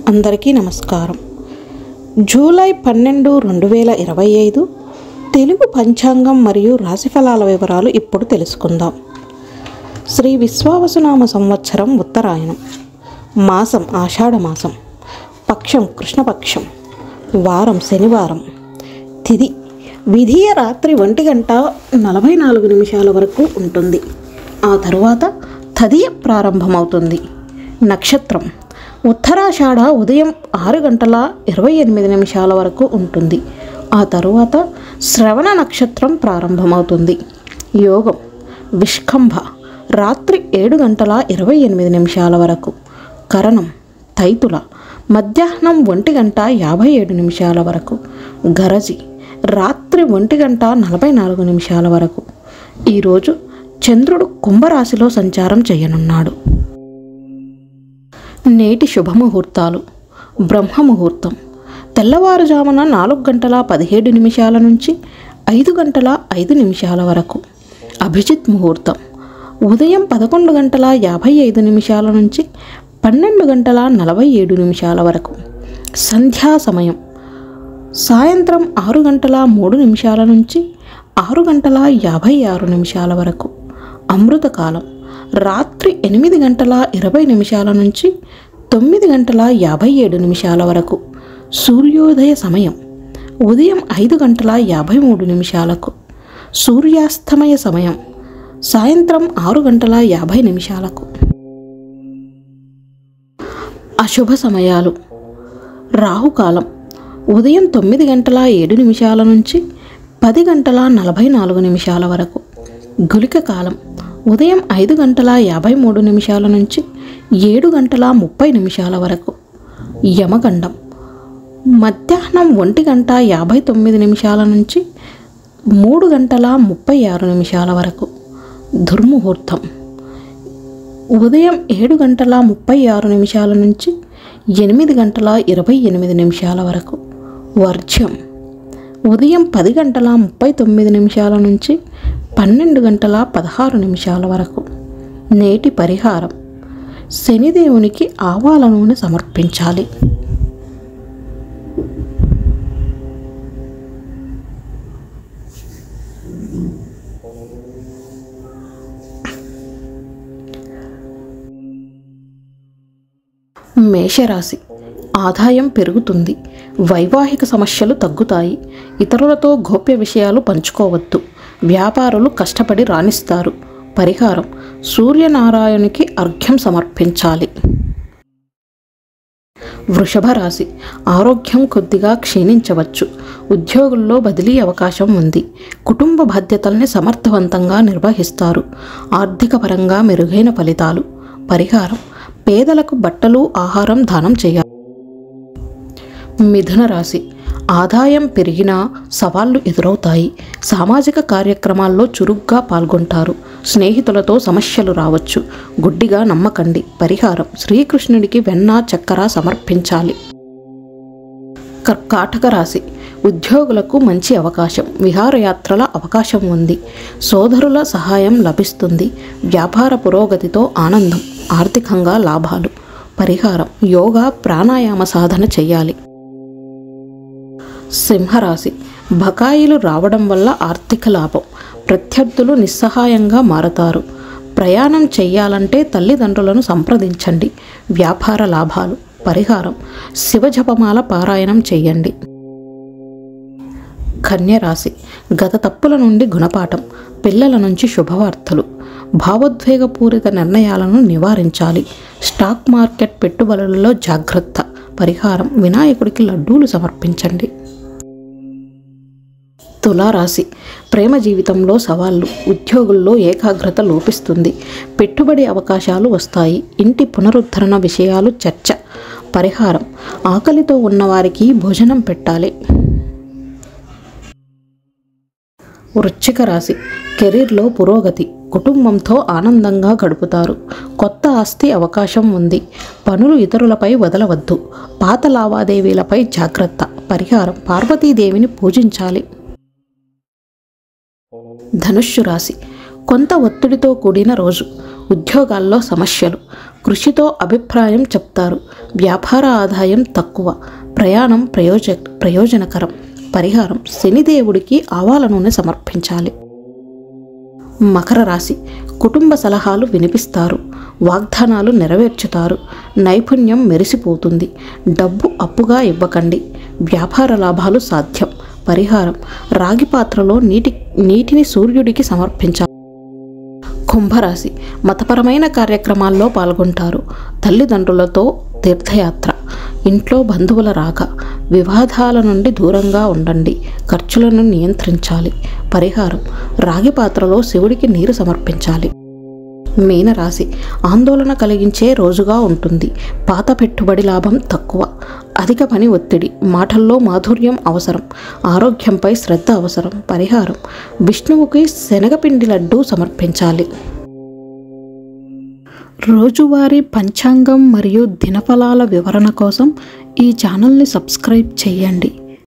అందరికీ నమస్కారం. జూలై 12, 2025 తెలుగు పంచాంగం మరియు రాశిఫలాల వివరాలు ఇప్పుడు తెలుసుకుందాం. శ్రీ విశ్వావసునామ సంవత్సరం ఉత్తరాయణం, మాసం ఆషాఢమాసం, పక్షం కృష్ణపక్షం, వారం శనివారం, తిథి విధియ రాత్రి 1:44 వరకు ఉంటుంది. ఆ తరువాత తదియ ప్రారంభమవుతుంది. నక్షత్రం ఉత్తరాషాఢ ఉదయం 6:28 వరకు ఉంటుంది. ఆ తరువాత శ్రవణ నక్షత్రం ప్రారంభమవుతుంది. యోగం విష్కంభ రాత్రి 7:28 వరకు. కరణం తైతుల మధ్యాహ్నం 1:57 వరకు. గరజి రాత్రి 1:44 వరకు. ఈరోజు చంద్రుడు కుంభరాశిలో సంచారం చేయనున్నాడు. నేటి శుభముహూర్తాలు: బ్రహ్మముహూర్తం తెల్లవారుజామున 4:17 నుంచి 5:05 వరకు. అభిజిత్ ముహూర్తం ఉదయం 11:55 నుంచి 12:47 వరకు. సంధ్యా సమయం సాయంత్రం 6:03 నుంచి 6:56 వరకు. అమృతకాలం రాత్రి 8:20 నుంచి 9:57 వరకు. సూర్యోదయ సమయం ఉదయం 5:53. సూర్యాస్తమయ సమయం సాయంత్రం 6:50. అశుభ సమయాలు: రాహుకాలం ఉదయం 9:07 నుంచి 10:44 వరకు. గుళిక కాలం ఉదయం 5:53 నుంచి 7:30 వరకు. యమగండం మధ్యాహ్నం 1:59 నుంచి 3:36 వరకు. దుర్ముహూర్తం ఉదయం 7:36 నుంచి 8:28 వరకు. వర్జ్యం ఉదయం 10:39 నుంచి 12:16 వరకు. నేటి పరిహారం: శనిదేవునికి ఆవాల నూనె సమర్పించాలి. మేషరాశి ఆదాయం పెరుగుతుంది. వైవాహిక సమస్యలు తగ్గుతాయి. ఇతరులతో గోప్య విషయాలు పంచుకోవద్దు. వ్యాపారులు కష్టపడి రాణిస్తారు. పరిహారం: సూర్యనారాయణునికి అర్ఘ్యం సమర్పించాలి. వృషభ రాశి ఆరోగ్యం కొద్దిగా క్షీణించవచ్చు. ఉద్యోగుల్లో బదిలీ అవకాశం ఉంది. కుటుంబ బాధ్యతల్ని సమర్థవంతంగా నిర్వహిస్తారు. ఆర్థిక పరంగా మెరుగైన ఫలితాలు. పరిహారం: పేదలకు బట్టలు, ఆహారం దానం చేయాలి. మిథున రాశి ఆదాయం పెరిగినా సవాళ్లు ఎదురవుతాయి. సామాజిక కార్యక్రమాల్లో చురుగ్గా పాల్గొంటారు. స్నేహితులతో సమస్యలు రావచ్చు. గుడ్డిగా నమ్మకండి. పరిహారం: శ్రీకృష్ణుడికి వెన్న, చక్కెర సమర్పించాలి. కర్కాటక రాశి ఉద్యోగులకు మంచి అవకాశం. విహారయాత్రల అవకాశం ఉంది. సోదరుల సహాయం లభిస్తుంది. వ్యాపార పురోగతితో ఆనందం. ఆర్థికంగా లాభాలు. పరిహారం: యోగా, ప్రాణాయామ సాధన చేయాలి. సింహరాశి బకాయిలు రావడం వల్ల ఆర్థిక లాభం. ప్రత్యర్థులు నిస్సహాయంగా మారతారు. ప్రయాణం చేయాలంటే తల్లిదండ్రులను సంప్రదించండి. వ్యాపార లాభాలు. పరిహారం: శివజపమాల పారాయణం చేయండి. కన్యరాశి గత తప్పుల నుండి గుణపాఠం. పిల్లల నుంచి శుభవార్తలు. భావోద్వేగపూరిత నిర్ణయాలను నివారించాలి. స్టాక్ మార్కెట్ పెట్టుబడులలో జాగ్రత్త. పరిహారం: వినాయకుడికి లడ్డూలు సమర్పించండి. తులారాశి ప్రేమ జీవితంలో సవాళ్లు. ఉద్యోగుల్లో ఏకాగ్రత లోపిస్తుంది. పెట్టుబడి అవకాశాలు వస్తాయి. ఇంటి పునరుద్ధరణ విషయాలు చర్చ. పరిహారం: ఆకలితో ఉన్నవారికి భోజనం పెట్టాలి. వృశ్చిక రాశి కెరీర్లో పురోగతి. కుటుంబంతో ఆనందంగా గడుపుతారు. కొత్త ఆస్తి అవకాశం ఉంది. పనులు ఇతరులపై వదలవద్దు. పాత లావాదేవీలపై జాగ్రత్త. పరిహారం: పార్వతీదేవిని పూజించాలి. ధనుస్సు రాశి కొంత ఒత్తిడితో కూడిన రోజు. ఉద్యోగాల్లో సమస్యలు. కృషితో అభిప్రాయం చెప్తారు. వ్యాపార ఆదాయం తక్కువ. ప్రయాణం ప్రయోజనకరం. పరిహారం: శనిదేవుడికి ఆవాల నూనె సమర్పించాలి. మకర రాశి. కుటుంబ సలహాలు వినిపిస్తారు. వాగ్దానాలు నెరవేర్చుతారు. నైపుణ్యం మెరిసిపోతుంది. డబ్బు అప్పుగా ఇవ్వకండి. వ్యాపార లాభాలు సాధ్యం. పరిహారం: రాగి పాత్రలో నీటిని సూర్యుడికి సమర్పించాలి. కుంభరాశి. మతపరమైన కార్యక్రమాల్లో పాల్గొంటారు. తల్లిదండ్రులతో తీర్థయాత్ర. ఇంట్లో బంధువుల రాక. వివాదాల నుండి దూరంగా ఉండండి. ఖర్చులను నియంత్రించాలి. పరిహారం: రాగి పాత్రలో శివుడికి నీరు సమర్పించాలి. మీనరాశి. ఆందోళన కలిగించే రోజుగా ఉంటుంది. పాత పెట్టుబడి లాభం తక్కువ. అధిక పని ఒత్తిడి. మాటల్లో మాధుర్యం అవసరం. ఆరోగ్యంపై శ్రద్ధ అవసరం. పరిహారం: విష్ణువుకి శనగపిండి లడ్డూ సమర్పించాలి. రోజువారీ పంచాంగం మరియు దినఫలాల వివరణ కోసం ఈ ఛానల్ని సబ్స్క్రైబ్ చేయండి.